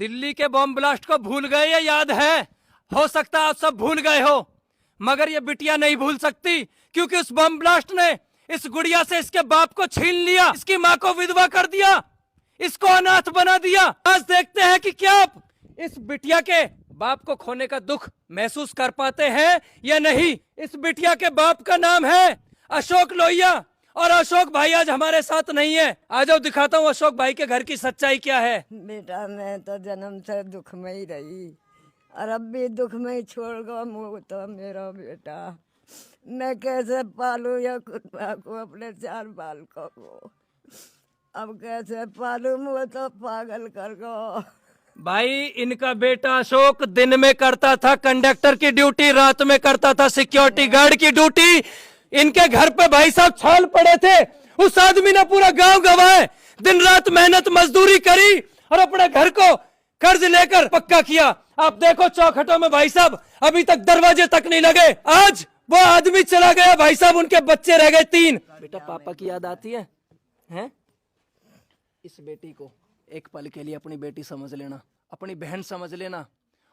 दिल्ली के bomb blast को भूल गए या याद है? हो सकता है आप सब भूल गए हो, मगर ये बिटिया नहीं भूल सकती, क्योंकि उस बम ब्लास्ट ने इस गुड़िया से इसके बाप को छीन लिया, इसकी माँ को विधवा कर दिया, इसको अनाथ बना दिया। आज देखते हैं कि क्या आप इस बिटिया के बाप को खोने का दुख महसूस कर पाते हैं या नहीं। इस बिटिया के बाप का नाम है अशोक लोहिया, और अशोक भाई आज हमारे साथ नहीं है। आ जाओ, दिखाता हूँ अशोक भाई के घर की सच्चाई क्या है। बेटा मैं तो जन्म से दुख में ही रही और अब भी दुख में ही छोड़ गया मुँह तो मेरा बेटा। मैं कैसे पालू या कुत्ता को, अपने 4 बालकों को अब कैसे पालू, मुँह तो पागल कर गो। भाई इनका बेटा अशोक दिन में करता था कंडक्टर की ड्यूटी, रात में करता था सिक्योरिटी गार्ड की ड्यूटी। इनके घर पे भाई साहब छाल पड़े थे, उस आदमी ने पूरा गांव गंवाए, दिन रात मेहनत मजदूरी करी और अपने घर को कर्ज लेकर पक्का किया। आप देखो चौखटों में भाई साहब अभी तक दरवाजे तक नहीं लगे। आज वो आदमी चला गया भाई साहब, उनके बच्चे रह गए 3। बेटा पापा की याद आती है, हैं? इस बेटी को एक पल के लिए अपनी बेटी समझ लेना, अपनी बहन समझ लेना,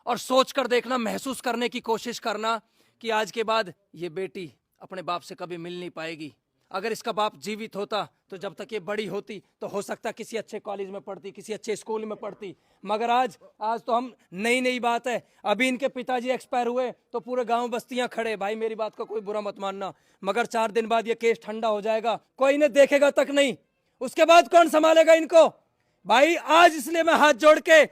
और सोच कर देखना, महसूस करने की कोशिश करना कि आज के बाद ये बेटी अपने बाप से कभी मिल नहीं पाएगी। अगर इसका बाप जीवित होता तो जब तक ये बड़ी होती तो हो सकता किसी अच्छे कॉलेज में पढ़ती, किसी अच्छे स्कूल में पढ़ती, मगर आज तो हम नई बात है। अभी इनके पिताजी एक्सपायर हुए तो पूरे गांव बस्तियां खड़े। भाई मेरी बात का कोई बुरा मत मानना, मगर 4 दिन बाद ये केस ठंडा हो जाएगा, कोई इन्हें देखेगा तक नहीं, उसके बाद कौन संभालेगा इनको? भाई आज इसलिए मैं हाथ जोड़ के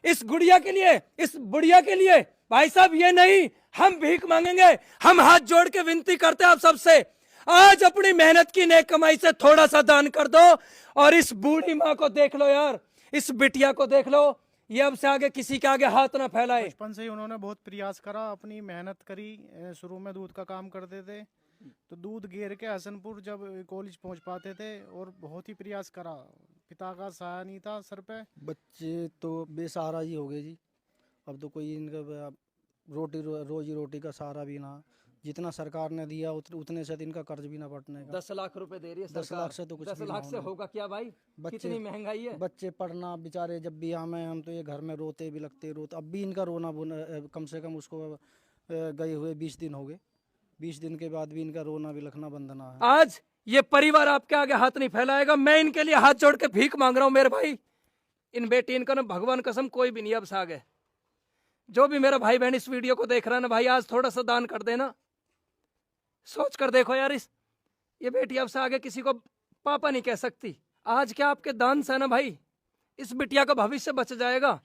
इस गुड़िया के लिए, इस बुढ़िया के लिए, भाई साहब ये नहीं हम भीख मांगेंगे, हम हाथ जोड़ के विनती करते हैं आप सबसे, आज अपनी मेहनत की नेक कमाई से थोड़ा सा दान कर दो। और इस बूढ़ी माँ को देख लो यार, इस बिटिया को देख लो, ये अब से आगे किसी के आगे हाथ ना फैलाए। बचपन से ही उन्होंने बहुत प्रयास करा, अपनी मेहनत करी। शुरू में दूध का काम करते थे, तो दूध घेर के हसनपुर जब कॉलेज पहुंच पाते थे, और बहुत ही प्रयास करा। पिता का सहारा नहीं था सर पे। बच्चे तो बेसहारा ही हो गए जी। अब तो कोई इनका रोजी रोटी का सहारा भी ना, जितना सरकार ने दिया उतने से इनका कर्ज भी ना पटने का। 10 लाख रुपए दे रही है 10 लाख से तो कुछ 10 भी ना लाख से होना। होगा क्या भाई? कितनी महंगाई है। बच्चे पढ़ना बेचारे जब भी हम तो ये घर में रोते भी लगते रोते। अब भी इनका रोना कम से कम उसको गए हुए 20 दिन हो गए, 20 दिन के बाद भी इनका रोना भी लखना बंधना है। आज ये परिवार आपके आगे हाथ नहीं फैलाएगा। मैं इनके लिए हाथ जोड़ के भीख मांग रहा हूं मेरे भाई। इन बेटी इनका ना भगवान कसम कोई भी नहीं अब से आगे। जो भी मेरा भाई बहन इस वीडियो को देख रहा है ना भाई, आज थोड़ा सा दान कर देना। सोच कर देखो यार, ये बेटी अब से आगे किसी को पापा नहीं कह सकती। आज क्या आपके दान से ना भाई इस बिटिया का भविष्य बच जाएगा।